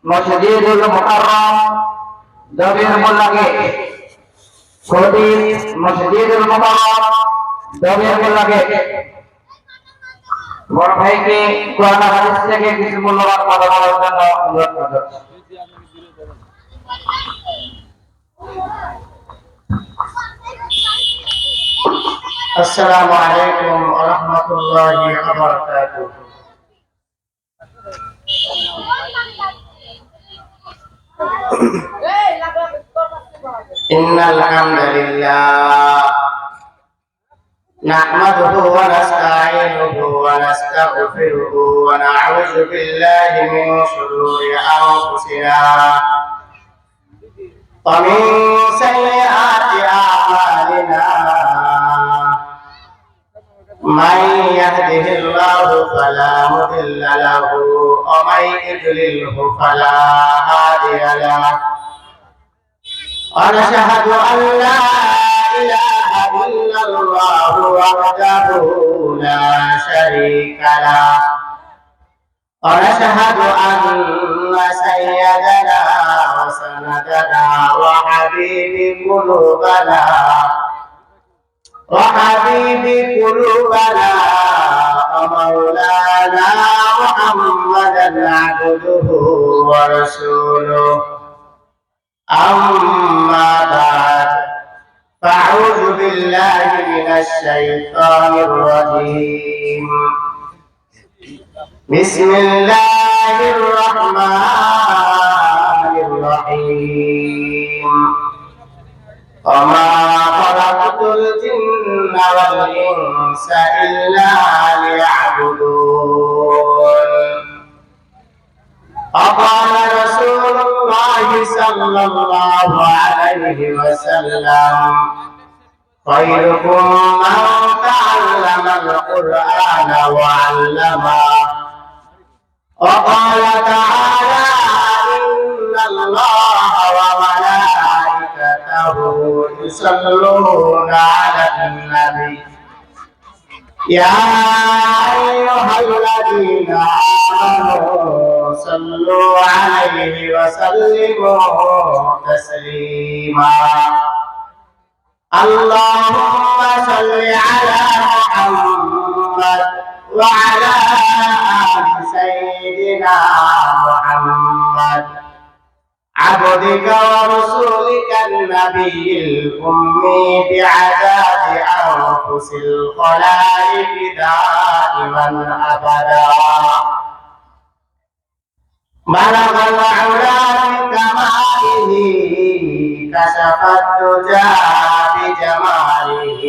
মসজিদুল মুকাররম দবির মোল্লাকে খতিব মসজিদুল মুকাররম দবির মোল্লাকে বড় ভাইকে কোরআন হাদিস থেকে কিছু মূল্যবান কথা বলার জন্য অনুরোধ করছি। আসসালামু আলাইকুম ওয়া রাহমাতুল্লাহি ওয়া বারাকাতুহু। ইন্নাল হামদালিল্লাহ নাহমাদুহু ওয়া নাস্তাঈনুহু ওয়া নাস্তাগফিরুহু ওয়া না'উযু বিল্লাহি মিন শুরুরি আনফুসিনা ওয়া মিন সাইয়্যাতি আ'মালিনা من يهده الله فلا مضل له ومن يضلله فلا هادي له ونشهد أن لا إله إلا الله وحده لا شريك له ونشهد أن سيدنا وسندنا وحبيب قلوبنا ومولانا محمدا عبده ورسوله أما بعد فأعوذ بالله من الشيطان الرجيم بسم الله الرحمن الرحيم وما خلقت الجن والإنس إلا ليعبدون وقال رسول الله صلى الله عليه وسلم خيركم من تعلم القرآن وعلمه وقال تعالى إن الله وملائكته يصلون على النبي يا أيها الذين آمنوا صلوا عليه وسلموا تسليما اللهم صل على محمد وعلى آل سيدنا محمد عبدك ورسولك النبي الأمي بعدد أنفس الخلائق دائما أبدا بلغ العلا بكماله كشف الدجى بجماله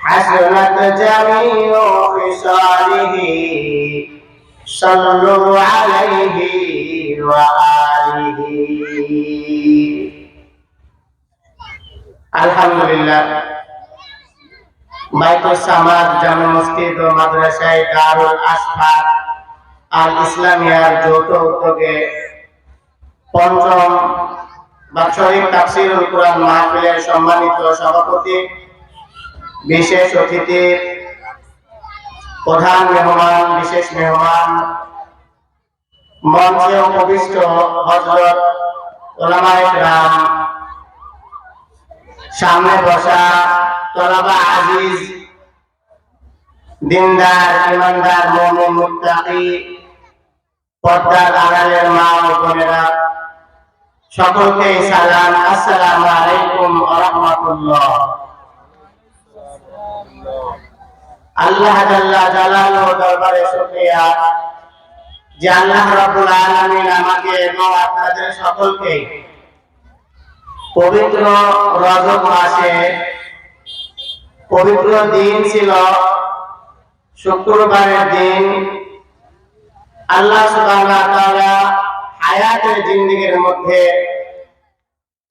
حسنت جميع خصاله صلوا عليه وآله আলহামদুলিল্লাহ বাইতুল সামাদ জামে মসজিদ ও মাদ্রাসায়ে দারুল আসফার আল ইসলামিয়ার যৌথ উদ্যোগে পঞ্চম বাৎসরিক তাফসীরুল কুরআন মাহফিলের সম্মানিত সভাপতি, বিশেষ অতিথি, প্রধান মেহমান, বিশেষ মেহমান, মঞ্চে উপবিষ্ট হযরত উলামায়ে কেরাম, সামনে বসা তলাবা আজিজ, দিনদার, ইমানদার, মুমিন, মুত্তাকি, পর্দার আড়ালের মা ও বোনেরা, সকলকে সালাম। আসসালামু আলাইকুম ওয়া রাহমাতুল্লাহ। আল্লাহ জাল্লা জালালুহু দরবারে শুকরিয়া যে আল্লাহ রাব্বুল আলামিন আমাকে এবং আপনাদের সকলকে পবিত্র রজব মাসে, পবিত্র দিন ছিল শুক্রবারের দিন, আল্লাহ সুবহানাহু ওয়া তাআলা হায়াতের জিন্দেগির মধ্যে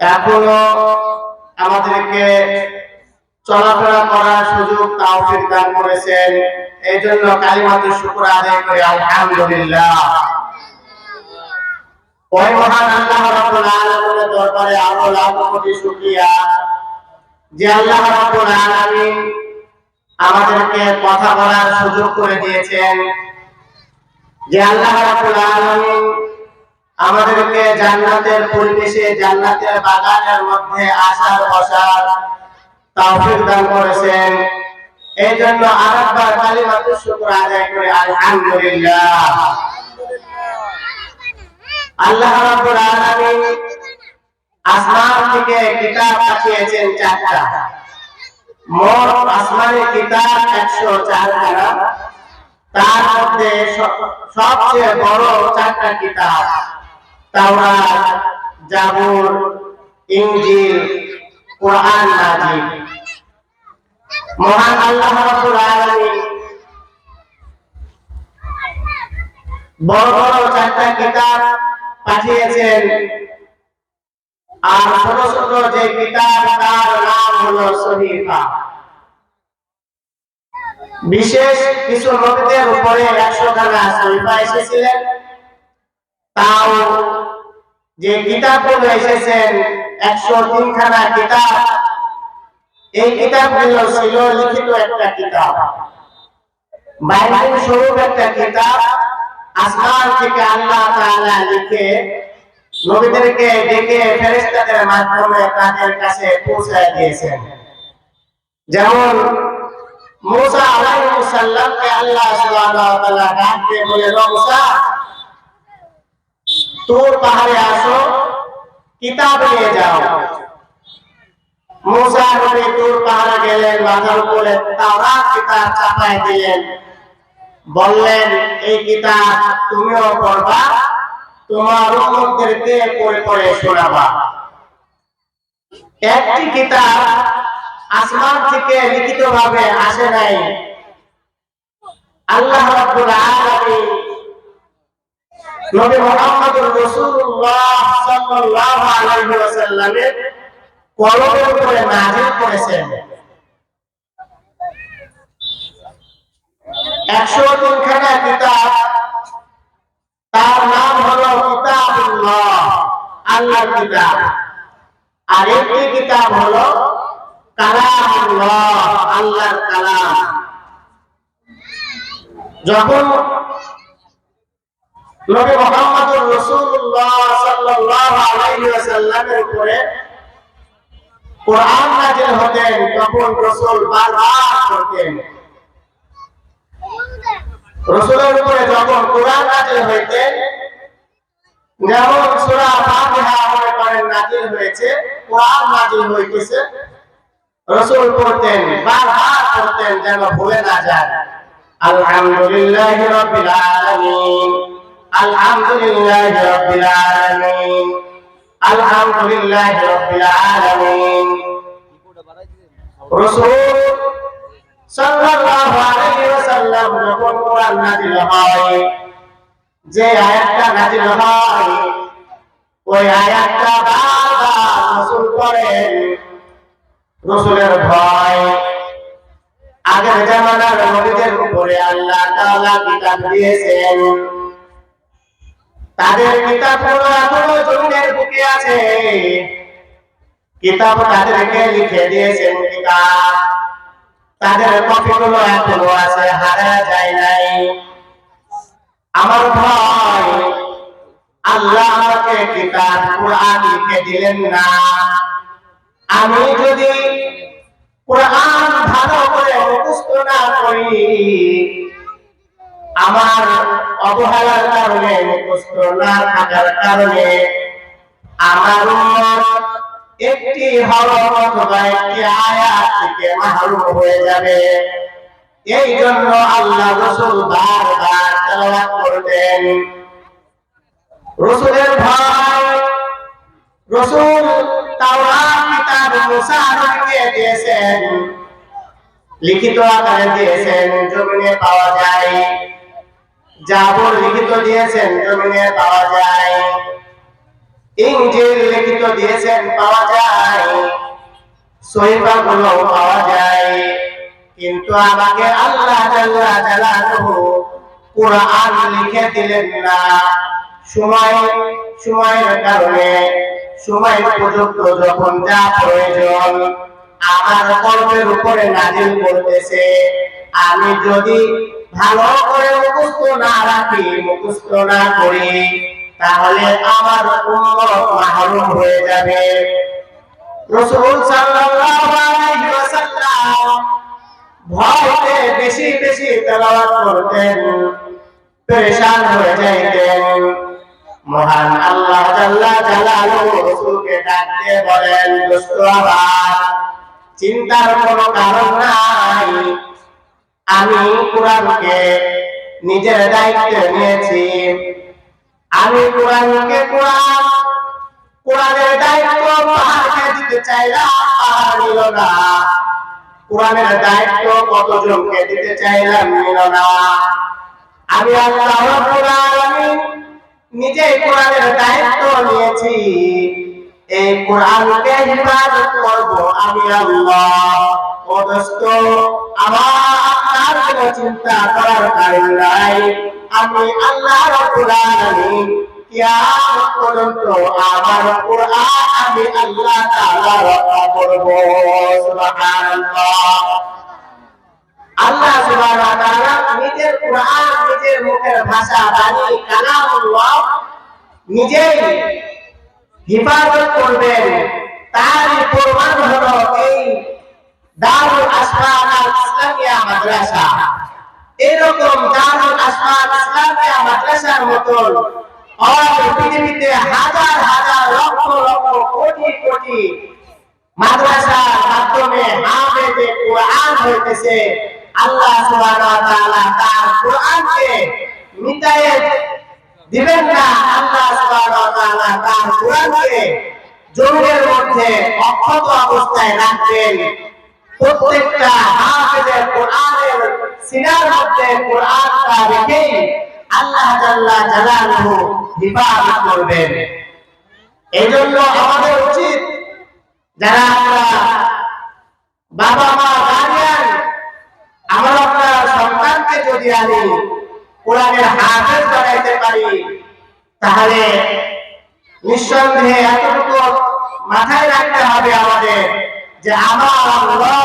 এখনো আমাদেরকে চলাফেরা করার সুযোগ তৌফিক দান করেছেন। এই জন্য কালিমাতুল শুকর আদায় করি আলহামদুলিল্লাহ। ওই মহান আল্লাহ রাব্বুল আলামিনের দরবারে আরো লাখ কোটি শুকরিয়া যে আল্লাহ রাব্বুল আলামিন আমাদেরকে কথা বলার সুযোগ করে দিয়েছেন, যে আল্লাহ রাব্বুল আলামিন আমাদেরকে জান্নাতের পরিবেশে জান্নাতের বাগানের মধ্যে আসার বসার তৌফিক দান করেছেন। এই জন্য আরেকবার কালিমাতুশ শুকর আদায় করে আলহামদুলিল্লাহ। আল্লাহ রাব্বুল আলামিন আসমান থেকে কিতাব পাঠিয়েছেন 4টা। মোট আসমানে কিতাব 104 খানা। তার মধ্যে সবচেয়ে বড় 4টা কিতাব তাওরাত, জাবুর, ইনজিল, কোরআন মাজিদ। মহান আল্লাহ রাব্বুল আলামিন বড় বড় 4টা কিতাব পাঠিয়েছেন, আর ছোট ছোট যে কিতাব তার নাম হলো সহিফা। বিশেষ কিছু নবীদের উপরে 100 খানা সহিফা এসেছিলেন। তাও যে কিতাবগুলো এসেছেন 103 খানা কিতাব, এই কিতাবগুলো ছিল লিখিত একটা কিতাব, বাইবেল স্বরূপ একটা কিতাব। আসমান থেকে আল্লাহ তাআলা লিখে নবীদেরকে ডেকে ফেরেশতাদের মাধ্যমে তাদের কাছে পৌঁছায় দিয়েছেন। যেমন মুসা আলাইহিস সালামকে আল্লাহ সুবহানাহু ওয়া তাআলা ডাক দিয়ে বলে, মুসা তুর পাহাড়ে আসো, কিতাব নিয়ে যাও। মুসা নবী তুর পাহাড়ে গেলেন, মাথার উপরে তাওরাত কিতাব চাপায় দিলেন, বললেন এই কিতাব তুমিও পড়বা, তোমার উম্মতদেরকে পড়ে পড়ে শোনাবা। একটি কিতাব আসমান থেকে লিখিতভাবে আসে নাই। আল্লাহ রাব্বুল আলামিন নবী মুহাম্মদুর রাসূলুল্লাহ সাল্লাল্লাহু আলাইহি ওয়াসাল্লামের কলমের উপরে নাযিল করেছেন। 103 খানা কিতাব, তার নাম হলো কিতাবুল্লাহ, আল্লাহর কিতাব। আর একটি কিতাব হলো কালামুল্লাহ, আল্লাহর কালাম। যখন নবী মুহাম্মদুর রাসূলুল্লাহ সাল্লাল্লাহু আলাইহি ওয়াসাল্লামের উপরে কোরআন নাযিল হতেন, তখন রাসূল বারবার পড়তেন। রাসূলের উপরে যখন কোরআন নাযিল হইতেন, যেমন সূরা ফাতিহা মনে করেন নাযিল হয়েছে, কোরআন নাযিল হইতেছে, রাসূল পড়তেন, বারবার পড়তেন যেন ভুলে না যায়। আলহামদুলিল্লাহি রাব্বিল আলামিন, আলহামদুলিল্লাহি রাব্বিল আলামিন, আলহামদুলিল্লাহি রাব্বিল আলামিন। রাসূল সাল্লাল্লাহু আলাইহি ওয়াসাল্লাম যখন কোরআন নাযিল হয়, যে আয়াতটা নাযিল হয়, ওই আয়াতটা বারবার রাসূল পড়েন। রাসূলের ভয়, আগের জামানার নবীদের উপরে আল্লাহ তাআলা কিতাব দিয়েছেন, তাদের কিতাবগুলো এখনো জমিনের বুকে আছে, কিতাব তাদেরকে লিখে দিয়েছেন কিতাব, তাদের কপিগুলো এখনো আছে, হারায় যায় নাই। আমার ভয়, আল্লাহ আমাকে কিতাব কোরআন লিখে দিলেন না, আমি যদি কোরআন ভালো করে মুখস্থ না করি, আমার অবহেলার কারণে, মুখস্থ না থাকার কারণে আমার উম্মত একটি হরফ অথবা একটি আয়াত থেকে মাহরুম হয়ে যাবে। এই জন্য আল্লাহ রাসূল বারবার তেলাওয়াত করতেন। রাসূলের ভয়, রাসূল তাওরাত কিতাব মুসা নবীকে দিয়েছেন, লিখিত আকারে দিয়েছেন, জমিনে পাওয়া যায়। জাবুর লিখিত দিয়েছেন, জমিনে পাওয়া যায়। ইনজিল লিখিত দিয়েছেন, পাওয়া যায়। সহিফা গুলো পাওয়া যায়। কিন্তু আমাকে আল্লাহ জাল্লা জালালুহু কোরআন লিখে দিলেন না। সময়ের কারণে, সময় উপযুক্ত যখন যা প্রয়োজন আমার কলমের উপরে নাযিল করতেছে, আমি যদি ভালো করে মুখস্থ না রাখি, মুখস্থ না করি, তাহলে আমার উম্মত মাহরুম হয়ে যাবে। রাসূল সাল্লাল্লাহু আলাইহি ওয়াসাল্লাম ভয়তে বেশি বেশি তেলাওয়াত করতেন, পেরেশান হয়ে যাইতেন। মহান আল্লাহ জাল্লা জালালুহু রাসূলকে ডাক দিয়ে বলেন, দোস্ত আমার চিন্তার কোনো কারণ নাই, আমি কোরআনকে নিজের দায়িত্বে নিয়েছি। আমি কোরআনের দায়িত্ব পাহাড়কে দিতে চাইলাম, পাহাড় নিল না। কোরআনের দায়িত্ব কতজনকে দিতে চাইলাম, নিল না। আমি আল্লাহ রাব্বুল আলামিন নিজে কোরআনের দায়িত্ব নিয়েছি। এই কোরআনকে হিফাজত করব আমি আল্লাহ। ও দোস্ত আমার আপনার কোনো চিন্তা করার কারণ নাই। আমি আল্লাহ রাব্বুল আলামিন কিয়ামত পর্যন্ত আমার কোরআন আমি আল্লাহ তাআলা রক্ষা করব। সুবহানাল্লাহ। আল্লাহ সুবহানাহু ওয়া তাআলা নিজের কোরআন, নিজের মুখের ভাষা বাণী কালামুল্লাহ নিজেই হিফাজত করবেন। তার প্রমাণ হলো এই দারুল আসমান আল ইসলামিয়া মাদ্রাসা। এরকম দারুল আসমান ইসলামিয়া মাদ্রাসার মতন পৃথিবীতে হাজার হাজার লক্ষ লক্ষ কোটি কোটি মাদ্রাসার মাধ্যমে হাফেজে কোরআন হইতেছে। আল্লাহ সুবহানাহু ওয়া তাআলা তার কোরআনকে মিটায়ে দিবেন না। আল্লাহ সুবহানাহু ওয়া তাআলা তার কোরআনকে জমিনের মধ্যে অক্ষত অবস্থায় রাখবেন। প্রত্যেকটা হাফেজের কোরআনের সিনার মধ্যে কোরআনটা রেখেই আল্লাহ জাল্লা জালালুহু হিফাজত করবেন। এজন্য আমাদের উচিত, যারা আমরা বাবা মা গার্ডিয়ান, আমরা আপনার সন্তানকে যদি আমি কোরআনের হাফেজ বানাইতে পারি, তাহলে নিঃসন্দেহে এতটুকু মাথায় রাখতে হবে আমাদের যে আমার আল্লাহ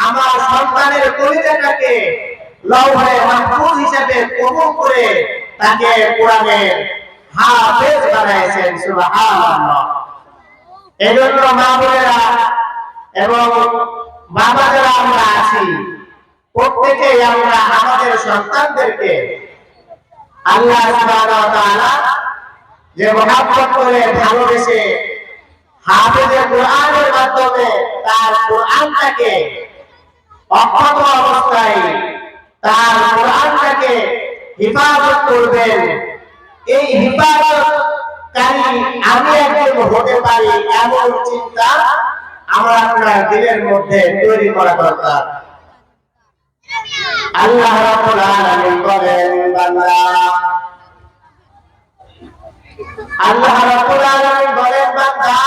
আমার সন্তানের কলিজাটাকে লৌহে মাহফুজ হিসেবে কবুল করে তাকে কোরআনের হাফেজ বানাইছেন। সুবহানাল্লাহ। এজন্য মা বোনেরা এবং বাবা যারা আমরা আছি, প্রত্যেকেই আমরা আমাদের সন্তানদেরকে আল্লাহ সুবহানাহু ওয়া তাআলা যে মহব্বত করে ভালোবেসে হাফেজে কোরআনের মাধ্যমে তার কোরআনটাকে অক্ষত অবস্থায় তার কোরআনটাকে হিফাজত করবেন, এই হিফাজতকারী আমি একজন হতে পারি, এমন চিন্তা আমরা আপনার দিলের মধ্যে তৈরি করা দরকার। আল্লাহ রাব্বুল আলামিন বলেন, বান্দা আল্লাহ রাব্বুল আলামিন বলেন, বান্দা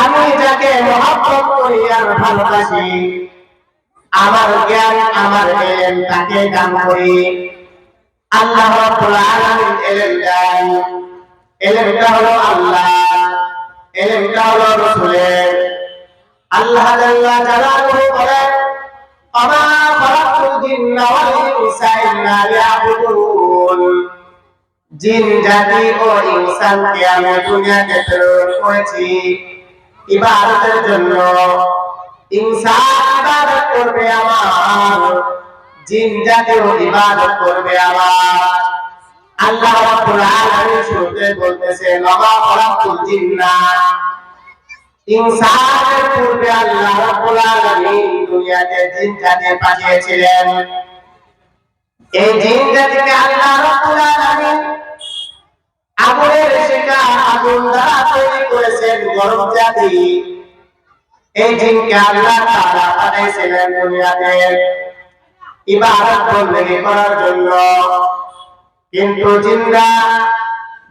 আমি যাকে মহব্বত করি আর ভালোবাসি, আমার জ্ঞান আমার ইলম তাকে দান করি। আল্লাহ রাব্বুল আলামিন ইলম দেন, ইলমটা হলো আল্লাহ, ইলমটা হলো রাসূলের। আল্লাহ জাল্লা জালালুহু বলেন, আমা খালাকুল জিন্না ওয়াল ইনসা ইল্লা লিয়াবুদুন। জিন জাতি ও ইনসানকে আমি দুনিয়াতে প্রেরণ করেছি ইবাদতের জন্য। ইনসান ইবাদত করবে আমার, জিন জাতিও ইবাদত করবে আমার। আল্লাহ রাব্বুল আলামিন শুরুতে বলতেছেন, আমা খালাকুল জিন্না, ইনসানের পূর্বে আল্লাহ রাব্বুল আলামিন দুনিয়াতে জিন জাতি পাঠিয়েছিলেন। এই জিন জাতিকে আল্লাহ রাব্বুল আলামিন আগুনের শিখা আগুন দ্বারা তৈরি করেছেন, গরম জাতি। এই জিনকে আল্লাহ তাআলা পাঠাইছিলেন দুনিয়াতে ইবাদত বন্দেগী করার জন্য। কিন্তু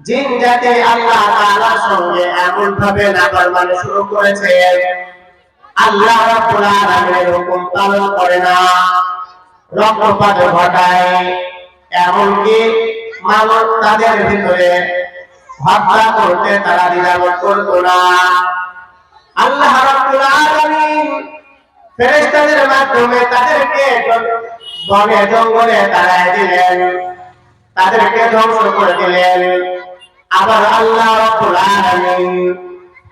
জিন জাতি আল্লাহ তাআলার সঙ্গে এমন ভাবে নাফরমানি শুরু করেছে, আল্লাহ রাব্বুল আলামিনের হুকুম পালন করে না, রক্তপাত ঘটায়, এমনকি মানুষ তাদের ভিতরে হত্যা করতে তারা দ্বিধাবোধ করত না। আল্লাহ রাব্বুল আলামিন ফেরেশতাদের মাধ্যমে তাদেরকে বনে জঙ্গলে তাড়ায় দিলেন। তাদেরকে ধ্বংস করে দিলেন। আবার আল্লাহ রাব্বুল আলামিন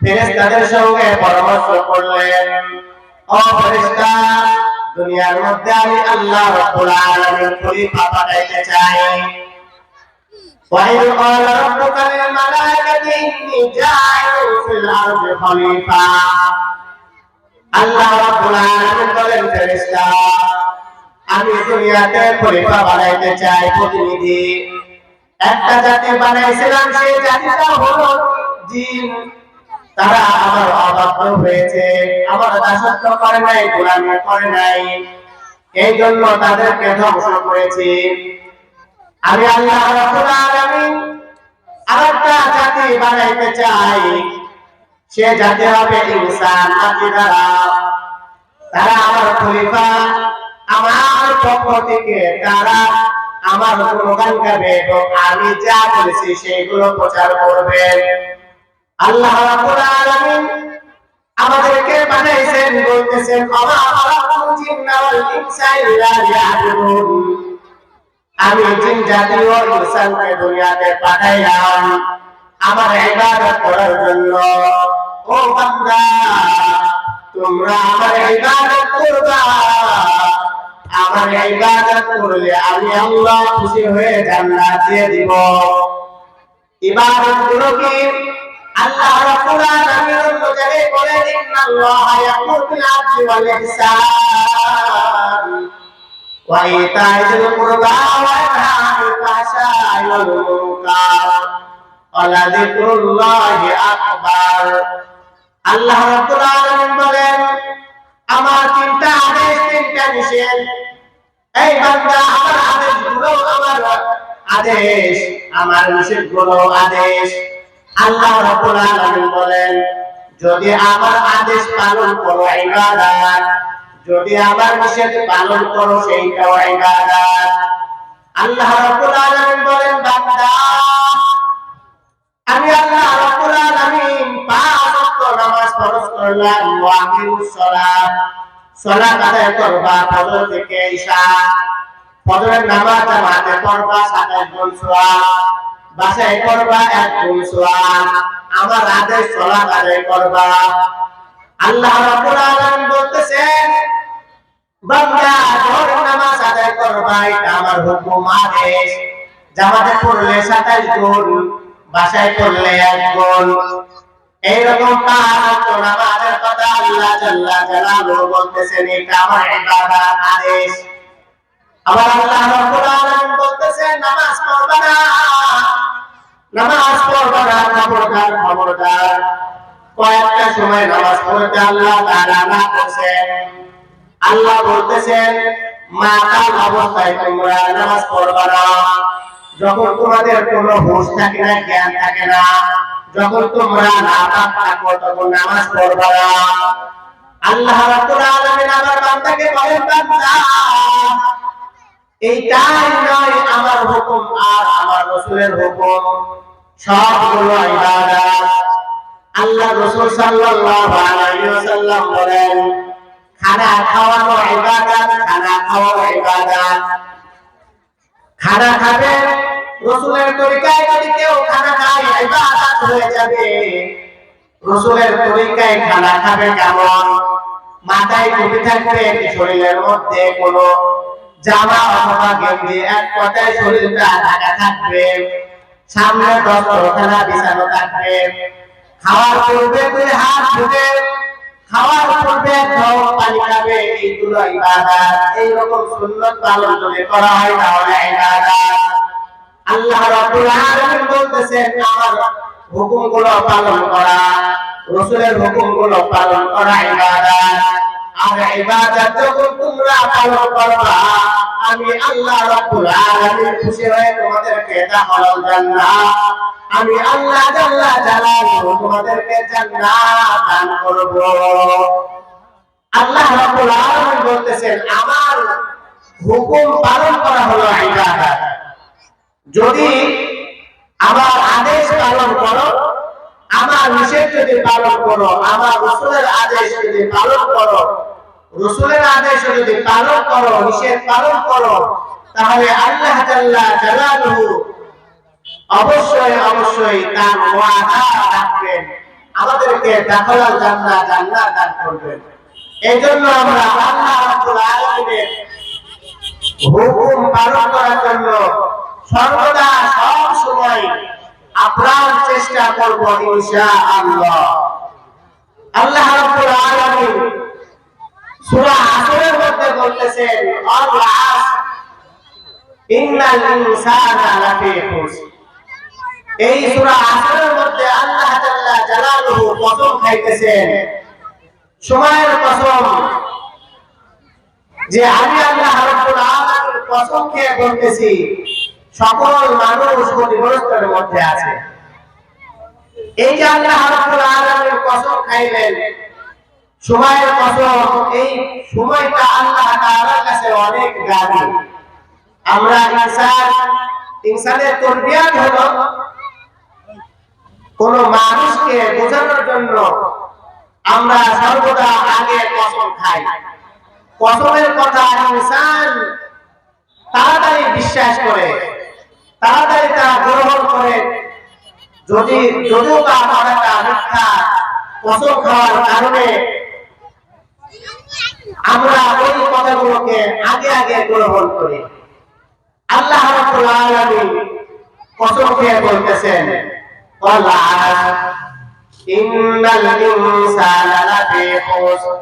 ফেরেশতাদের সঙ্গে পরামর্শ করলেন, ও ফেরেশতা, দুনিয়ার মধ্যে আমি আল্লাহ রাব্বুল আলামিন খলিফা পাঠাইতে চাই। وَإِذْ قَالَ رَبُّكَ لِلْمَلَائِكَةِ إِنِّي جَاعِلٌ فِي الْأَرْضِ خَلِيفَةً। আল্লাহ রাব্বুল আলামিন বলেন, ফেরেশতা, আমি দুনিয়াতে খলিফা বানাইতে চাই, প্রতিনিধি। একটা জাতি বানাইছিলাম, সেই জাতিটা হলো জিন। তারা আমার অবাধ্য হয়েছে, আমার দাসত্ব করে নাই, গোলামি করে নাই, এই জন্য তাদেরকে ধ্বংস করেছি। আমি আল্লাহ রাব্বুল আলামিন আরেকটা জাতি বানাইতে চাই, সে জাতি হবে ইনসান, জাতি দ্বারা তারা আমার খলিফা, আমার পক্ষ থেকে তারা আমার গুণগান গাবে এবং আমি যা বলেছি সেগুলো প্রচার করবে। আল্লাহ রাব্বুল আলামিন আমাদেরকে বানাইছেন, বলতেছেন, ওয়া মা খালাকুল জিন্না ওয়াল ইনসা ইল্লা লিয়াবুদুন। আমি জিন জাতি ও ইনসানকে দুনিয়াতে পাঠাইলাম আমার ইবাদত করার জন্য। ও বান্দা, তোমরা আমার ইবাদত করবা। আমার ইবাদত করলে আমি আল্লাহ খুশি হয়ে জান্নাত দিয়ে দিব। ইবাদত গুলো কি? আল্লাহ রাব্বুল আলামিন অন্য জায়গায় বলেন, ইন্নাল্লাহা ইয়া'মুরু বিল আদলি ওয়াল ইহসান ওয়া ইতা'i যিল কুরবা ওয়া ইয়ানহা আনিল ফাহশা'i ওয়াল মুনকার ওয়া লাযিকরুল্লাহি আকবার। আল্লাহ রাব্বুল আলামিন বলেন, আমার তিনটা আদেশ, তিনটা নিষেধ। এই বান্দা, আমার আদেশগুলো আমার আদেশ, আমার নিষেধগুলো আদেশ। আল্লাহ রাব্বুল আলামিন বলেন, যদি আমার আদেশ পালন করো ইবাদত, যদি আমার নিষেধ পালন করো সেইটাও ইবাদত। আল্লাহ রাব্বুল আলামিন বলেন, বান্দা, আমি আল্লাহ রাব্বুল আলামিন 5 ওয়াক্ত নামাজ ফরজ করলাম। ওয়া আকিমুস সালাত, সালাত আদায় করবা ফজর থেকে ইশা। ফজরের নামাজ জামাতে পড়বা 27 গুণ সওয়াব, বাসায় করবা 1 গুণ সওয়াব। আমার আদেশ সালাত আদায় করবা। আল্লাহ রাব্বুল আলামিন বলতেছেন, বান্দা, ফজরের নামাজ আদায় করবা, এটা আমার হুকুম, আদেশ। জামাতে পড়লে 27 গুণ, বাসায় পড়লে 1 গুণ। এইরকম 5 ওয়াক্ত নামাজের কথা আল্লাহ জাল্লা জালালুহু বলতেছেন, এটা আমার ইবাদত, আদেশ। আবার আল্লাহ রাব্বুল আলামিন বলতেছেন, নামাজ পড়বা না, নামাজ পড়বা না, খবরদার, খবরদার। কয়েকটা সময় নামাজ পড়তে আল্লাহ তাআলা না করছেন। আল্লাহ বলতেছেন, মাতাল অবস্থায় তোমরা নামাজ পড়বা না, যখন তোমাদের কোনো হুঁশ থাকে না, জ্ঞান থাকে না, যখন তোমরা নাপাক থাকো, তখন নামাজ পড়বা না। আল্লাহ রাব্বুল আলামিন আমার বান্দাকে বলেন, বান্দা, এইটাই নয় আমার হুকুম আর আমার রাসূলের হুকুম, সবগুলো ইবাদত। আল্লাহ রাসূল সাল্লাল্লাহু আলাইহি ওয়াসাল্লাম বলেন, খানা খাওয়ানো ইবাদত, খানা খাওয়ানো ইবাদত। খানা খাবে রাসূলের তরিকায়, যদি কেউ খানা খায় ইবাদত হয়ে যাবে। রাসূলের তরিকায় খানা খাবে কেমন? মাথায় টুপি থাকবে, শরীরের মধ্যে কোনো জামা অথবা গেঞ্জি, এক কথায় শরীরটা ঢাকা থাকবে, সামনে দস্তরখানা বিছানো থাকবে। খাওয়ার পূর্বে 2 হাত ধুবে, খাওয়ার পূর্বে 1 ঢোক পানি খাবে, এইগুলো ইবাদত। এইরকম সুন্নাত পালন যদি করা হয় তাহলে ইবাদত। আল্লাহ রাব্বুল আলামিন বলতেছেন, আমার হুকুমগুলো পালন করা, রাসূলের হুকুমগুলো পালন করা ইবাদত। আর ইবাদত যখন তোমরা পালন করবা, আমি আল্লাহ রাব্বুল আলামিন খুশি হয়ে তোমাদেরকে দাখিলুল জান্নাত, আমি আল্লাহ জাল্লা জালালুহু তোমাদেরকে জান্নাত দান করব। আল্লাহ রাব্বুল আলামিন বলতেছেন, আমার হুকুম পালন করা হলো ইবাদত। যদি আমার আদেশ পালন করো, আমার নিষেধ যদি পালন করো, আমার রাসূলের আদেশ যদি পালন করো, রাসূলের আদেশ যদি পালন করো, নিষেধ পালন করো, তাহলে আল্লাহ জাল্লা জালালুহু অবশ্যই অবশ্যই তার ওয়াদা রাখবেন, আমাদেরকে দাখিলাল জান্নাহ জান্নাত দান করবেন। এজন্য আমরা আল্লাহ রাব্বুল আলামিনের হুকুম পালন করার জন্য সর্বদা সব সময় আপ্রাণ চেষ্টা করব ইনশাআল্লাহ। আল্লাহ রাব্বুল আলামিন সূরা আসরের মধ্যে বলতেছেন, আল আসর ইন্নাল ইনসানা লাফি খুসর। এই সূরা আসরের মধ্যে আল্লাহ জাল্লা জালালুহু কসম খাইতেছেন, সময়ের কসম, যে আমি আল্লাহ রাব্বুল আলামিন কসম খেয়ে বলতেছি সকল মানুষ ক্ষতিগ্রস্তের মধ্যে আছে। এই যে আল্লাহ রাব্বুল আলামিন কসম খাইলেন, সময়ের কসম, এই সময়টা আল্লাহ তাআলার কাছে অনেক দামি। আমরা ইনসানের তরবিয়ত হলো কোন মানুষকে বোঝানোর জন্য আমরা সর্বদা আগে কসম খাই। কসমের কথা ইনসান তাড়াতাড়ি বিশ্বাস করে, তাড়াতাড়ি তা গ্রহণ করে, যদিও বা একটা মিথ্যা কসম খাওয়ার কারণে আমরা ওই কথাগুলোকে আগে আগে গ্রহণ করি। আল্লাহ রাব্বুল আলামিন কসম খেয়ে বলতেছেন, ওয়াল আসর ইন্নাল ইনসানা লাফি খুসর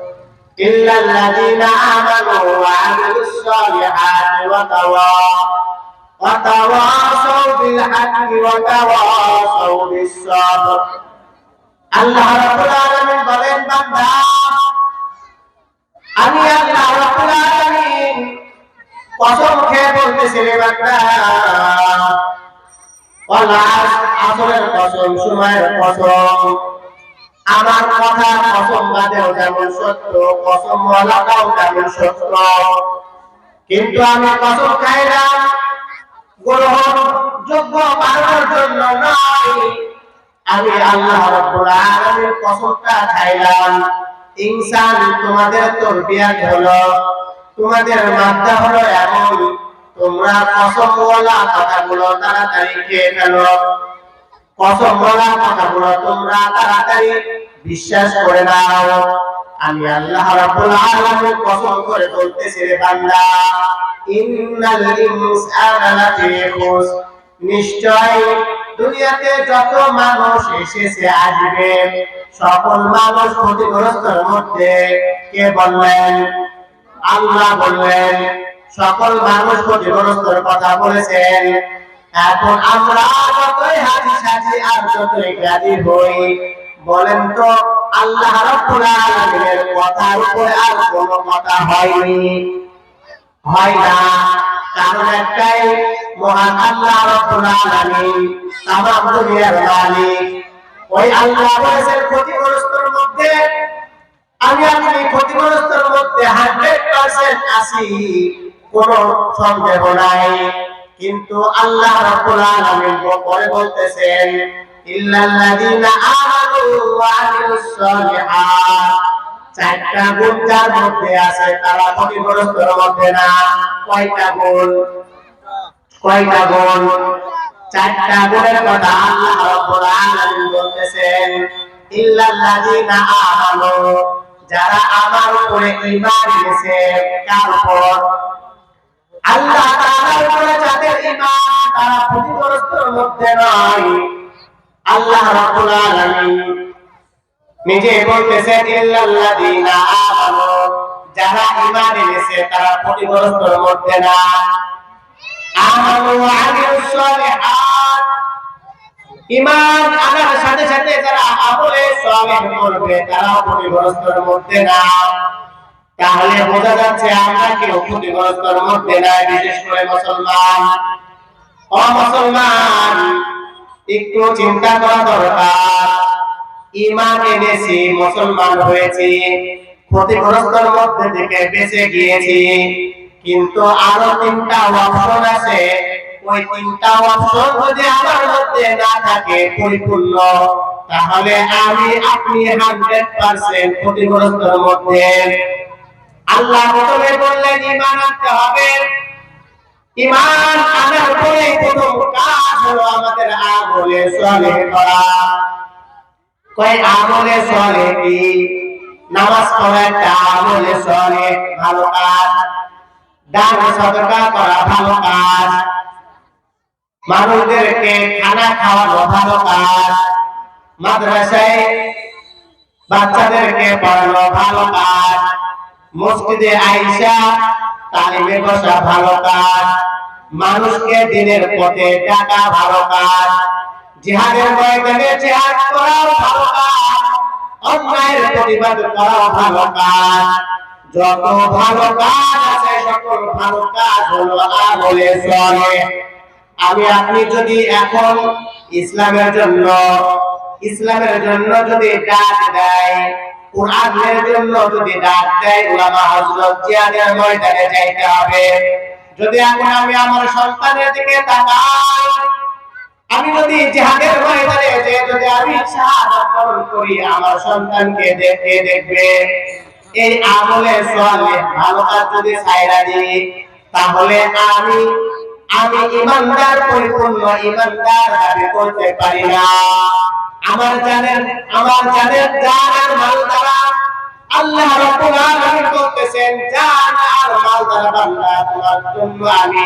ইল্লাল্লাযীনা আমানু ওয়া আমিলুস সালিহাতি ওয়া তাওয়াসাউ বিল হাক্কি ওয়া তাওয়াসাউ বিস সাবর। আল্লাহ রাব্বুল আলামিন বলেন, বান্দা, আমি আল্লাহ রাব্বুল আলামিন কসম খেয়ে বলতেছি রে বান্দা, ওয়াল আসর, আসরের কসম, সময়ের কসম, আমার কথা কসম বাদেও যেমন সত্য, কসম ওয়ালাটাও তেমন সত্য। কিন্তু আমি কসম খাইলাম গ্রহণ যোগ্য বানানোর জন্য নয়, আমি আল্লাহ রাব্বুল আলামিন কসমটা খাইলাম। ইনসান তোমাদের তরবিয়ত হলো, তোমাদের মাদ্দা হলো এমন, তোমরা কসমওয়ালা কথাগুলো তাড়াতাড়ি খেয়ে ফেলো, কসমওয়ালা কথাগুলো তোমরা তাড়াতাড়ি বিশ্বাস করে নাও। আমি আল্লাহ রাব্বুল আলামিন কসম করে বলতেছি রে বান্দা, ইন্নাল ইনসানা লাফি খুসর, নিশ্চয় দুনিয়াতে যত মানুষ এসেছে আসবে সকল মানুষ ক্ষতিগ্রস্তের মধ্যে। কে বললেন? আল্লাহ বললেন সকল মানুষ ক্ষতিগ্রস্তের কথা বলেছেন। এখন আমরা যতই হাজি সাজি আর যতই জ্ঞানী হই, বলেন তো আল্লাহ রাব্বুল আলামিনের কথার উপরে আর কোনো কথা হয়নি? হয় না। কারণ একটাই, মহান আল্লাহ রাব্বুল আলামিন তামাম দুনিয়ার মালিক। ওই আল্লাহ বলেছেন ক্ষতিগ্রস্তের মধ্যে আমি আপনি ক্ষতিগ্রস্তের মধ্যে 100% আছি, কোনো সন্দেহ নাই। কিন্তু আল্লাহ রাব্বুল আলামিন পরে বলতেছেন, ইল্লাল্লাযীনা আমানু ওয়া আমিলুস সালিহাত, চারটা গুণ যার মধ্যে আছে তারা ক্ষতিগ্রস্তের মধ্যে না। কয়টা গুণ? কয়টা গুণ? চারটা গুণের কথা আল্লাহ রাব্বুল আলামিন বলতেছেন, ইল্লাল্লাযীনা আমানু, যারা আমার উপরে ঈমান এনেছে। কার উপর? আল্লাহ তাআলার উপরে যাদের ঈমান, তারা ক্ষতিগ্রস্তের মধ্যে নয়। আল্লাহ রাব্বুল আলামিন নিজে বলতেছেন, ইল্লাল্লাযীনা আমানু, যারা ঈমান এনেছে তারা ক্ষতিগ্রস্তের মধ্যে না। আমানু ওয়া আমিলুস সালিহাত, ঈমান আনার সাথে সাথে যারা আমলে সালেহ করবে তারা ক্ষতিগ্রস্তের মধ্যে না। তাহলে বোঝা যাচ্ছে আমরা কেউ ক্ষতিগ্রস্তের মধ্যে না। বিশেষ করে মুসলমান, অমুসলমান একটু চিন্তা করা দরকার। ঈমান এনেছি, মুসলমান হয়েছি, ক্ষতিগ্রস্তের মধ্যে থেকে বেঁচে গিয়েছি, কিন্তু আরো 3টা অপশন আছে। ওই 3টা অপশন যদি আমার মধ্যে না থাকে পরিপূর্ণ, তাহলে আমি আপনি 100% ক্ষতিগ্রস্তের মধ্যে। আল্লাহ প্রথমে বললেন ঈমান আনতে হবে, ঈমান আনার পরে প্রথম কাজ হলো আমাদের আমলে সালেহ করা। কয় আমলে সালেহ কি? নামাজ পড়া একটা আমলে সালেহ, ভালো কাজ। দান সদকা করা ভালো কাজ। মানুষদেরকে খানা খাওয়ানো ভালো কাজ। মাদ্রাসায় বাচ্চাদেরকে পড়ানো ভালো কাজ। মসজিদে আইসা তালিমে বসা ভালো কাজ। মানুষকে দিনের পথে ডাকা ভালো কাজ। জিহাদের ময়দানে জিহাদ করাও ভালো কাজ। অন্যায়ের প্রতিবাদ করাও ভালো কাজ। যত ভালো কাজ আছে সকল ভালো কাজ হলো আমলে সালেহ। আমি আপনি যদি এখন ইসলামের জন্য যদি ডাক দেয়, কোরআনের জন্য যদি ডাক দেয়, উলামা হযরত জিহাদের ময়দানে যাইতে হবে। যদি এখন আমি আমার সন্তানের দিকে তাকাই, আমি যদি জিহাদের ময়দানে যে যদি আমি শাহাদাত বরণ করি, আমার সন্তানকে দেখবে এই আমলে সালেহ ভালো কাজ যদি ছাইরা দিই, তাহলে আমি ইমানদার, পরিপূর্ণ ইমানদার দাবি করতে পারি না। আমার জানের জান আর মাল দ্বারা আল্লাহ রাব্বুল আলামিন বলতেছেন, জান আর মাল দ্বারা বান্দা তোমার জন্য আমি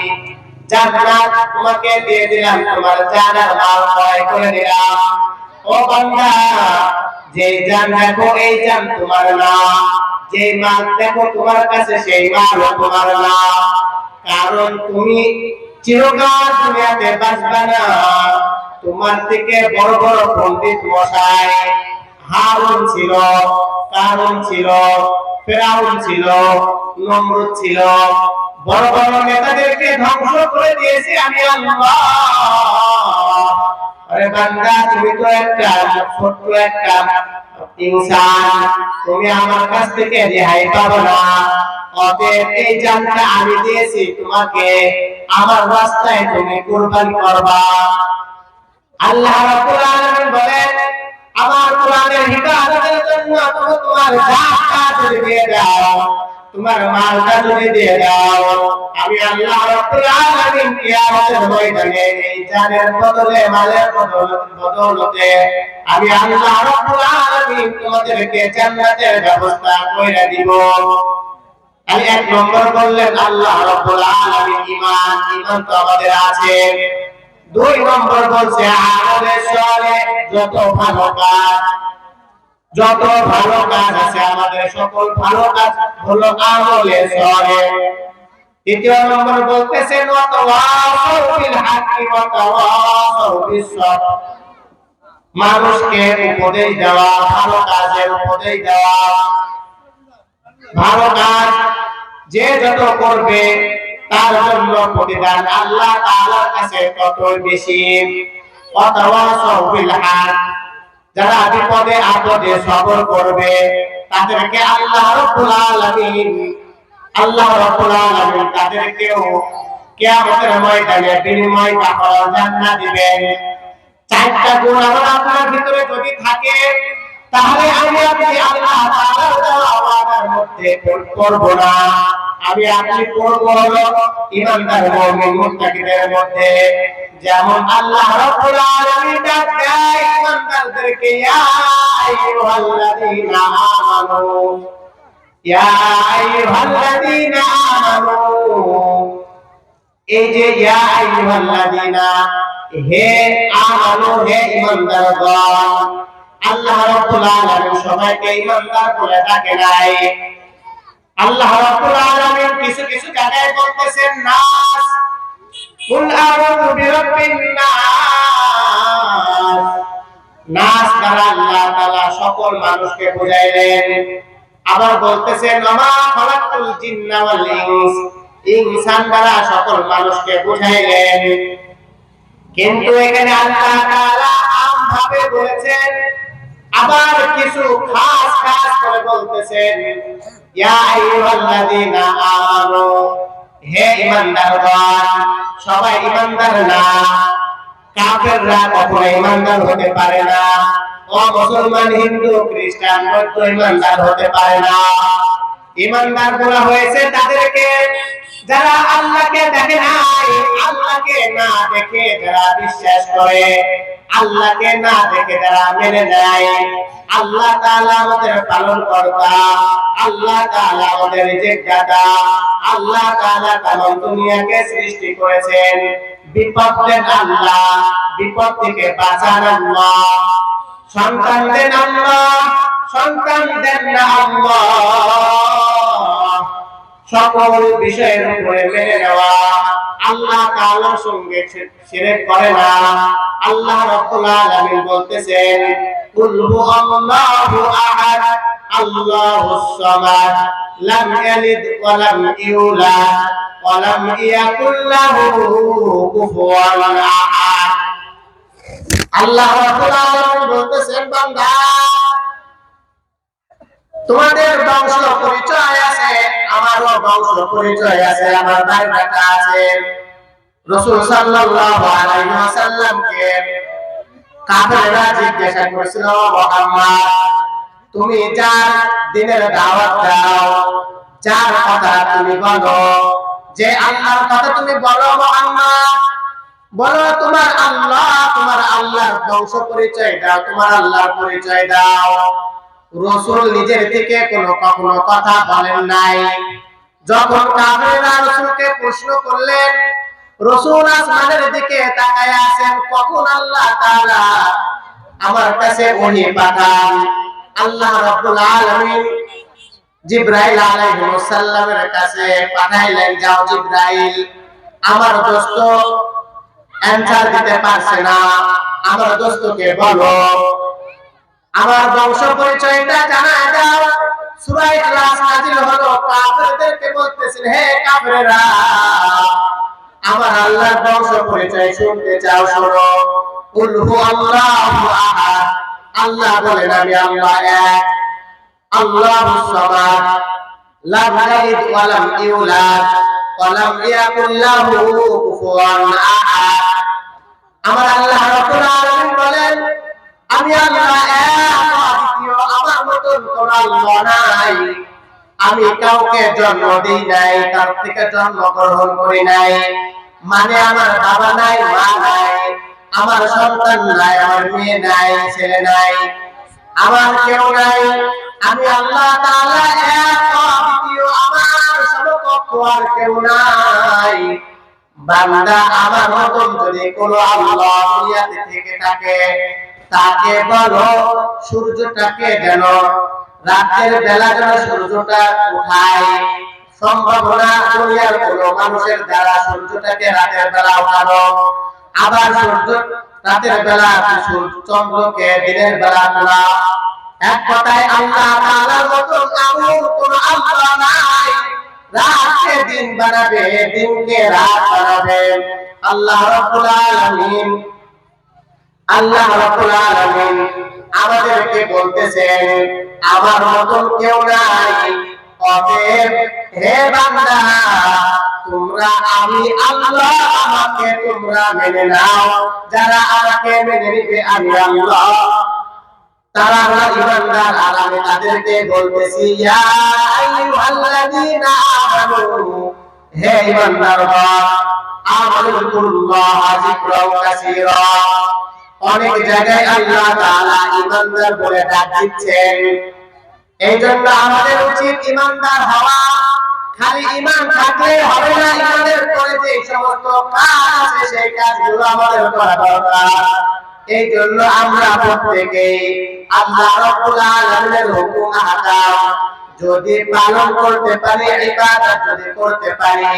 জান্নাত তোমাকে দিয়ে দিলাম, তোমার জান আর মাল ক্রয় করে দিলাম। ও বান্দা, যে জান দেখো এই জান তোমার না, যে মাল দেখো তোমার কাছে সেই মাল তোমার না। কারণ তুমি চিরকাল দুনিয়াতে বাঁচবে না। তোমার থেকে বড় বড় পণ্ডিত মশাই হারুন ছিল, কারুন ছিল, ফেরাউন ছিল, নমরুদ ছিল, বড় বড় নেতাদেরকে ধ্বংস করে দিয়েছি আমি আল্লাহ। আরে বান্দা, তুমি তো একটা ছোট্ট একটা ইনসান, তুমি আমার কাছ থেকে রেহাই পাবে না। অতএব এই জানটা আমি দিয়েছি তোমাকে, আমার রাস্তায় তুমি কুরবানি করবা। আল্লাহ রাব্বুল আলামিন বলেন, আমার কোরআনের হিদায়াতের জন্য তুমি তোমার জানটা যদি দিয়ে দাও, তোমার মালটা যদি দিয়ে দাও, আমি আল্লাহ রাব্বুল আলামিন কিয়ামতের ময়দানে এই জানের বদলে, মালের বদলতে আমি আল্লাহ রাব্বুল আলামিন তোমাদেরকে জান্নাতের ব্যবস্থা কইরা দিব। আমি এক নম্বর বললেন আল্লাহ রাব্বুল আলামিন ঈমান তো আমাদের আছে। দুই নম্বর বলছে আমলে সালেহ, যত ভালো কাজ আছে আমাদের সকল ভালো কাজ হলো আমলে সালেহ। তৃতীয় নম্বর বলতেছেন ওয়াতাওয়াসাউ বিল হাক্কি ওয়াতাওয়াসাউ বিস সাবর, মানুষকে উপদেশ দেওয়া, ভালো কাজের উপদেশ দেওয়া। ভালো কাজ যে যত করবে তার জন্য প্রতিদান আল্লাহ তাআলার কাছে তত বেশি। ওয়াতাওয়াসাউ বিল হক, যারা বিপদে আপদে সবর করবে তাদেরকে আল্লাহ রাব্বুল আলামিন তাদেরকেও কিয়ামতের ময়দানে বিনিময় কাফারা জান্নাত দিবেন। চারটা গুণ আমার আপনার ভিতরে যদি থাকে, তাহলে আমি আপনি আল্লাহ তাআলার দেওয়া ওয়াদার মধ্যে পড়ব না। আমি আপনি পড়ব হলো ঈমানদার মুমিন মুত্তাকিদের মধ্যে। যেমন আল্লাহ রাব্বুল আলামিন ডাক দেয় ঈমানদারদেরকে, ইয়া আইয়ুহাল্লাযীনা আমানু, ইয়া আইয়ুহাল্লাযীনা আমানু। এই যে ইয়া আইয়ুহাল্লাযীনা, হে আমানু, হে ঈমানদারগণ, আল্লাহ রাব্বুল আলামিন সবাইকে ঈমানদার বলে ডাকে নাই। আল্লাহ রাব্বুল আলামিন কিছু কিছু জায়গায় বলতেছেন নাস, কুল আউযু বিরাব্বিন নাস। নাস দ্বারা আল্লাহ তাআলা সকল মানুষকে বুঝাইলেন। আবার বলতেছেন ওমা খালাকুল জিন্না ওয়াল ইনস, ইনসান দ্বারা সকল মানুষকে বুঝাইলেন। কিন্তু এখানে আল্লাহ তাআলা আমভাবে বলেছেন, আবার কিছু খাস খাস করে বলতেছেন, ইয়া আইয়ুহাল্লাযীনা আমানু, হে ঈমানদারগণ। সবাই ঈমানদার না, কাফেররা কখনো ঈমানদার হতে পারে না। ও মুসলমান, হিন্দু, খ্রিস্টান বৌদ্ধ ঈমানদার হতে পারে না। ঈমানদার গুলো হয়েছে তাদেরকে যারা আল্লাহকে দেখে নাই, আল্লাহকে না দেখে যারা বিশ্বাস করে, আল্লাহকে না দেখে যারা মেনে নেয়। আল্লাহ তাআলা আমাদের পালনকর্তা, আল্লাহ তাআলা আমাদের রিজিকদাতা, আল্লাহ তাআলা তামাম দুনিয়াকে সৃষ্টি করেছেন। বিপদ দেন আল্লাহ, বিপদ থেকে বাঁচান আল্লাহ। সন্তান দেন আল্লাহ, সন্তান দেন না আল্লাহ। সকল বিষয়ের উপরে মেনে নেওয়া, আল্লাহ তাআলার সঙ্গে শিরক করে না। আল্লাহ রাব্বুল আলামিন বলতেছেন, কুল হুয়াল্লাহু আহাদ আল্লাহুস সামাদ লাম ইয়ালিদ ওয়া লাম ইউলাদ ওয়া লাম ইয়াকুল লাহু কুফুয়ান আহাদ। আল্লাহ রাব্বুল আলামিন বলতেছেন, বান্দা তোমাদের বংশ পরিচয় আছে, আমারও বংশ পরিচয় আছে, আমার ভাই ব্রাতা আছে। রাসূল সাল্লাল্লাহু আলাইহি ওয়াসাল্লামকে কাফেররা জিজ্ঞাসা করেছিল, মুহাম্মদ তুমি যার দ্বীনের দাওয়াত দাও, যার কথা তুমি বলো, যে আল্লাহর কথা তুমি বলো, মুহাম্মদ বলো তোমার আল্লাহর বংশ পরিচয় দাও, তোমার আল্লাহর পরিচয় দাও। রাসূল নিজের থেকে কখনো কথা বলেন নাই। যখন কাফেররা রাসূলকে প্রশ্ন করলেন, রাসূল আসমানের দিকে তাকায় আছেন, কখন আল্লাহ তাআলা আমার কাছে ওহী পাঠান। আল্লাহ রাব্বুল আলামিন জিবরাইল আলাইহিস সালামের কাছে পাঠাইলেন, যাও জিবরাইল, আমার দোস্ত অ্যানসার দিতে পারছে না, আমার দোস্তকে বলো আমার বংশ পরিচয়টা জানা দাও। সূরা ইখলাস নাযিল হলো, কাফেরদেরকে বলতেছেন, হে কাফেররা, আমার আল্লাহর বংশ পরিচয় শুনতে চাও, শোনো। কুল হুয়াল্লাহু আহাদ, আল্লাহ বলেন আমি আল্লাহ এক, আল্লাহুস সামাদ লাম ইয়ালিদ ওয়া লাম ইউলাদ ওয়া লাম ইয়াকুল লাহু কুফুয়ান আহাদ। আমার আল্লাহ রাব্বুল আলামিন বলেন, আমি আল্লাহ এক, অদ্বিতীয়, আমার মতন কোন আল্লাহ নাই। আমি কাউকে জন্ম দেই নাই, কার থেকে জন্ম গ্রহণ করি নাই। মানে আমার বাবা নাই, মা নাই, আমার সন্তান নাই, আমার মেয়ে নাই, ছেলে নাই, আমার কেউ নাই। আমি আল্লাহ তাআলা এক, অদ্বিতীয়, আমার সমকক্ষ আর কেউ নাই। বান্দা আমার মতন যদি কোন আল্লাহ দুনিয়াতে থেকে থাকে, তাকে বলো সূর্যটাকে যেন রাতের বেলা যেন সূর্যটা উঠায়। সম্ভাবনা দুনিয়ার কোন মানুষের দ্বারা সূর্যটাকে রাতের বেলা উঠানো, আবার সূর্য রাতের বেলা চন্দ্রকে দিনের বেলা তোলা। এক কথায় আল্লাহ তাআলার মতন এমন কোন আল্লাহ নাই। রাতকে দিন বানাবে, দিনকে রাত বানাবে আল্লাহ রাব্বুল আলামিন। আল্লাহ রাব্বুল আলামিন আমাদেরকে বলতেছেন, আমার মতন কেউ নাই। অতএব হে বান্দা, তোমরা আমি আল্লাহ, আমাকে তোমরা মেনে নাও। যারা আমাকে মেনে নিবে, আমি আল্লাহ, তারা হলো ঈমানদার। আর আমি তাদেরকে বলতেছি, ইয়া আইয়ুহাল্লাযীনা আমানু, হে ঈমানদাররা, আমানুল্লাহ যিকরান কাসীরা। অনেক জায়গায় আল্লাহ তাআলা ঈমানদার বলে ডাক দিচ্ছেন। এইজন্য আমাদের উচিত ঈমানদার হওয়া। খালি ঈমান থাকলে হবে না, ঈমানের পরে যে সমস্ত কাজ আছে সেই কাজগুলো আমাদের করা দরকার। এইজন্য আমরা প্রত্যেকেই আল্লাহ রাব্বুল আলামিনের হুকুম আহকাম যদি পালন করতে পারি, ইবাদত যদি করতে পারি,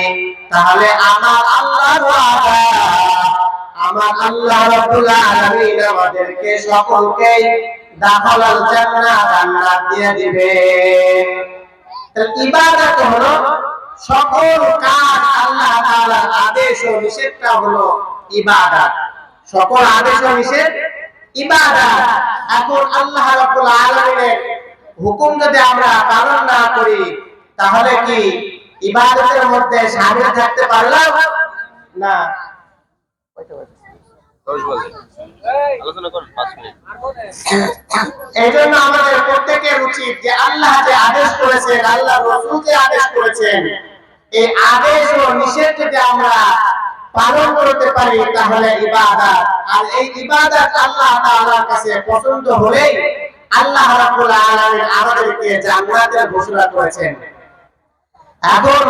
তাহলে আমার আল্লাহর ওয়াদা, আমার আল্লাহ রাব্বুল আলামিন আমাদেরকে সকলকে দাখালাল জান্নাহ, জান্নাত দিয়ে দিবেন। তাহলে ইবাদত হলো সকল কাজ, আল্লাহ তাআলার আদেশ ও নিষেধটা হলো ইবাদত। সকল আদেশ ও নিষেধ ইবাদত। এখন আল্লাহ রাব্বুল আলামিনের হুকুম যদি আমরা পালন না করি, তাহলে কি ইবাদতের মধ্যে শামিল থাকতে পারলাম না? আলোচনা করুন 5 মিনিট। এইজন্য আমাদের প্রত্যেকের উচিত যে আল্লাহ যে আদেশ করেছেন, আল্লাহ রাসূল যে আদেশ করেছেন, এই আদেশ ও নিষেধ যদি আমরা পালন করতে পারি তাহলে ইবাদত। আর এই ইবাদত আল্লাহ তাআলার কাছে পছন্দ হলেই আল্লাহ রাব্বুল আলামিন আমাদেরকে জান্নাতের ঘোষণা করেছেন। এখন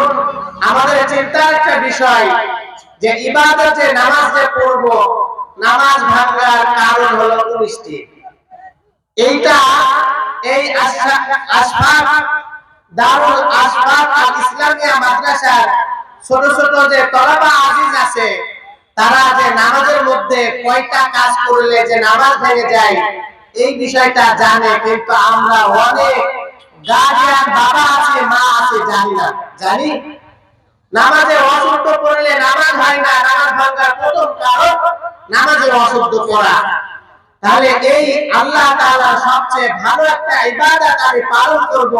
আমাদের চিন্তার একটা বিষয় যে ইবাদত যে নামাজ যে পড়ব, নামাজ ভাঙার কারণ হলো 19টি। এইটা এই আশফাক দারুল আশফাক আল ইসলামিয়া মাদ্রাসার ছোট ছোট যে তলাবা আজিজ আছে, তারা যে নামাজের মধ্যে কয়টা কাজ করলে যে নামাজ ভেঙে যায় এই বিষয়টা জানে, কিন্তু আমরা অনেক গার্জিয়ান বাবা আছে মা আছে জানি না। জানি নামাজে অশুদ্ধ পড়লে নামাজ হয় না, নামাজ ভাঙার প্রথম কারণ নামাজে অশুদ্ধ পড়া। তাহলে এই আল্লাহ তাআলা সবচেয়ে ভালো একটা ইবাদত আমি পালন করব,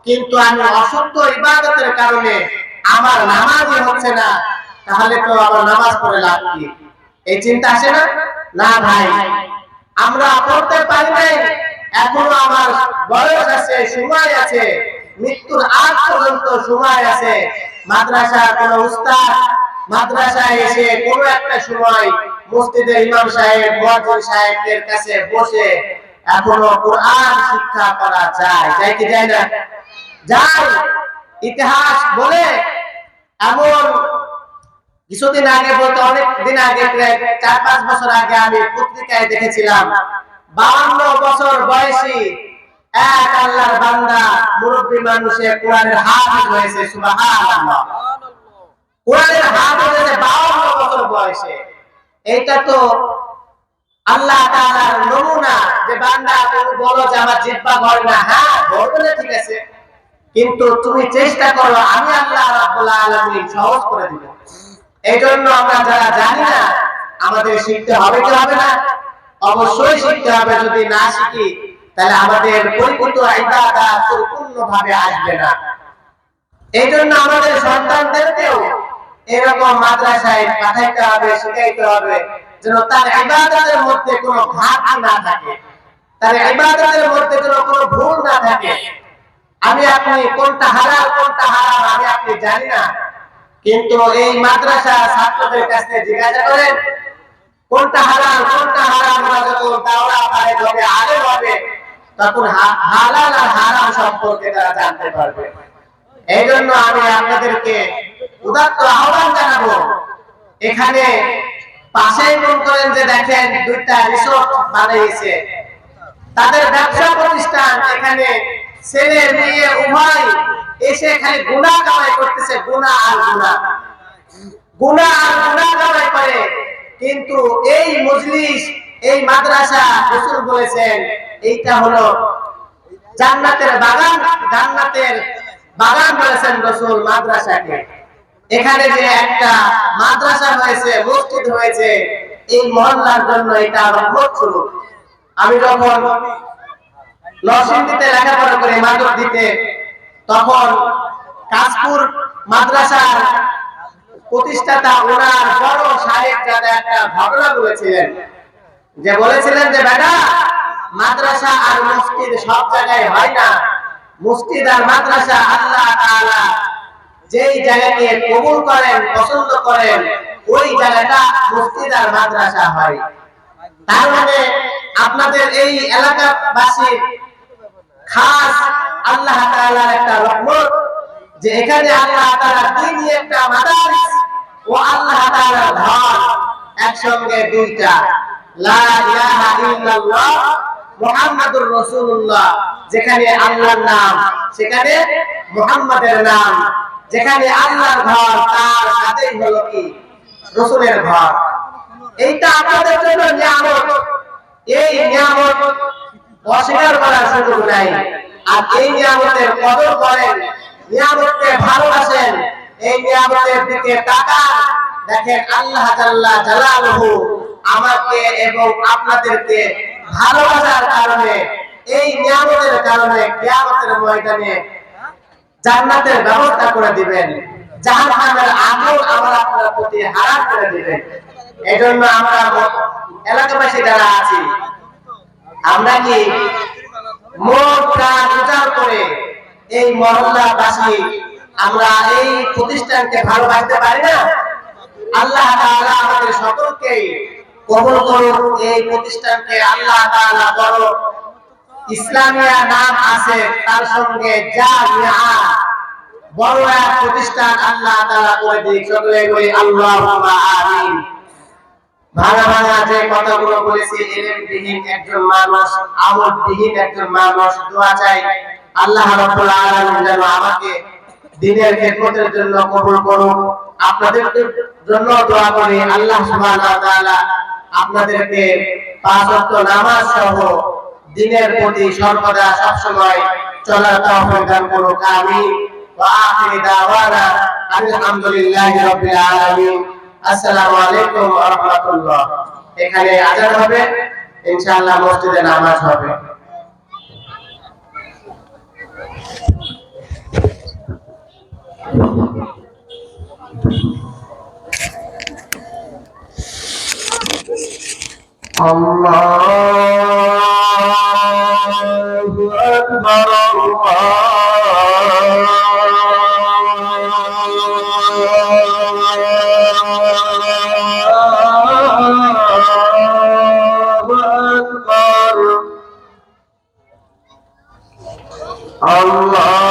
কিন্তু আমি অশুদ্ধ ইবাদতের কারণে আমার নামাজই হচ্ছে না, তাহলে তো আমার নামাজ পড়ে লাভ কি? এই চিন্তা আসে না? না ভাই, আমরা পড়তে পারি নাই, এখনো আমার বয়স আছে, সময় আছে, মৃত্যুর আগ পর্যন্ত সময় আছে। মাদ্রাসার কোন উস্তাদ মাদ্রাসায় এসে কোন একটা সময় মসজিদের ইমাম সাহেব মুয়াজ্জিন সাহেবের কাছে বসে এখনো কোরআন শিক্ষা করা যায়, যায় কি যায় না? যায়। ইতিহাস বলে এমন কিছুদিন আগে, বলতে অনেক দিন আগে, প্রায় 4-5 বছর আগে আমি পত্রিকায় দেখেছিলাম 52 বছর বয়সী এক আল্লাহর বান্দা মুরব্বী মানুষের কোরআনের হাফেজ হয়েছে। সুবহানাল্লাহ, কোরআনের হাফেজ হয়েছে 52 বছর বয়সে। এটা তো আল্লাহ তাআলার নমুনা যে বান্দা তুমি বলো যে আমার জিহ্বা ঘরে না, হ্যাঁ ঘরবে না, ঠিক আছে, কিন্তু তুমি চেষ্টা করো, আমি আল্লাহ রাব্বুল আলামিন সহজ করে দিব। এইজন্য আমরা যারা জানি না আমাদের শিখতে হবে কি হবে না? অবশ্যই শিখতে হবে। যদি না শিখি তাহলে আমাদের পরিপূর্ণ ইবাদত পরিপূর্ণভাবে আসবে না। এইজন্য আমাদের সন্তানদেরকেও এরকম মাদ্রাসায় পাঠাইতে হবে, শিখাইতে হবে, যেন তার ইবাদতের মধ্যে কোনো ঘাটতি না থাকে, তার ইবাদতের মধ্যে যেন কোনো ভুল না থাকে। আমি আপনি কোনটা হালাল কোনটা হারাম আমি আপনি জানি না, কিন্তু এই মাদ্রাসা ছাত্রদের কাছে জিজ্ঞাসা করেন কোনটা হালাল কোনটা হারাম, যখন দাওরা পারে হবে আলেম হবে তখন হালাল আর হারাম সম্পর্কে তারা জানতে পারবে। এই জন্য আমি আপনাদেরকে উদাত্ত আহ্বান জানাবো, এখানে পাশেই মন করেন যে দেখেন 2টা রিসোর্ট বানিয়েছে, তাদের ব্যবসা প্রতিষ্ঠান, এখানে ছেলে মেয়ে উভয় এসে খালি গুনাহ কামাই করতেছে, গুনাহ আর গুনাহ, গুনাহ আর গুনাহ কামাই করে। কিন্তু এই মজলিস, এই মাদ্রাসা, রাসূল বলেছেন এইটা হলো জান্নাতের বাগান, জান্নাতের বাগান বলেছেন রাসূল মাদ্রাসাকে। এখানে যে একটা মাদ্রাসা হয়েছে, মসজিদ হয়েছে, এই মহল্লার জন্য এটা রহমত স্বরূপ। আমি যখন নরসিংদীতে লেখাপড়া করে মাদক দিতে, তখন কাশপুর মাদ্রাসার প্রতিষ্ঠাতা ওনার বড় সাহেব যারা একটা ঘটনা বলেছিলেন, যে বলেছিলেন যে বেটা মাদ্রাসা আর মসজিদ সব জায়গায় হয় না, মসজিদ আর মাদ্রাসা আল্লাহ তাআলা যেই জায়গাকে কবুল করেন পছন্দ করেন ওই জায়গাটা মসজিদ আর মাদ্রাসা হয়। তার মানে আপনাদের এই এলাকাবাসীর খাস আল্লাহ তাআলার একটা রহমত যে এখানে আল্লাহ তাআলা দ্বীনি একটা মাদারিস ও আল্লাহ তাআলার ঘর একসঙ্গে দুইটা, লা ইলাহা ইল্লাল্লাহ মুহাম্মাদুর রাসূলুল্লাহ, যেখানে আল্লাহর নাম সেখানে মুহাম্মাদের নাম, যেখানে আল্লাহর ঘর তার সাথেই হলো কি রাসূলের ঘর। এইটা আপনাদের জন্য নিয়ামত, এই নিয়ামত অস্বীকার করার সুযোগ নাই। আর এই নিয়ামতের কদর করেন, নিয়ামতকে ভালোবাসেন, এই নিয়ামতের দিকে তাকান। দেখেন আল্লাহ জাল্লা জালালুহু আমাকে এবং আপনাদেরকে ভালোবাসার কারণে, এই নিয়ামতের কারণে কিয়ামতের ময়দানে জান্নাতের ব্যবস্থা করে দিবেন, জাহান্নামের আগুন আমার আপনার প্রতি হারাম করে দিবেন। এজন্য আমরা এলাকাবাসী যারা আছি, আমরা কি মন প্রাণ উজাড় করে এই মহল্লাবাসী আমরা এই প্রতিষ্ঠানকে ভালোবাসতে পারি না? আল্লাহ তাআলা আমাদের সকলকে কবুল করুন। এই প্রতিষ্ঠানকে আল্লাহ তাআলা বড় ইসলামিয়া নাম আছে, তার সঙ্গে জামিয়া বড় এক প্রতিষ্ঠান আল্লাহ তাআলা করে দিক। সকলে বলি আল্লাহুম্মা আমিন। ভাঙা ভাঙা যে কথাগুলো বলেছি, ইলমবিহীন একজন মানুষ, আমলবিহীন একজন মানুষ, দোয়া চাই আল্লাহ রাব্বুল আলামিন যেন আমাকে দ্বীনের খেদমতের জন্য কবুল করুন। আপনাদের জন্য দোয়া করি আল্লাহ সুবহানাহু ওয়া তাআলা আপনাদেরকে পাঁচ ওয়াক্ত নামাজ সহ দ্বীনের প্রতি সর্বদা সব সময় চলার তৌফিক দান করুন। আমিন। ওয়া আখিরু দাওয়ানা আলহামদুলিল্লাহি রাব্বিল আলামিন। আসসালামু আলাইকুম ওয়া রাহমাতুল্লাহ। এখানে আযান হবে, ইনশাআল্লাহ মসজিদে নামাজ হবে। আল্লাহু আকবার। আল্লাহু আকবার। আল্লাহ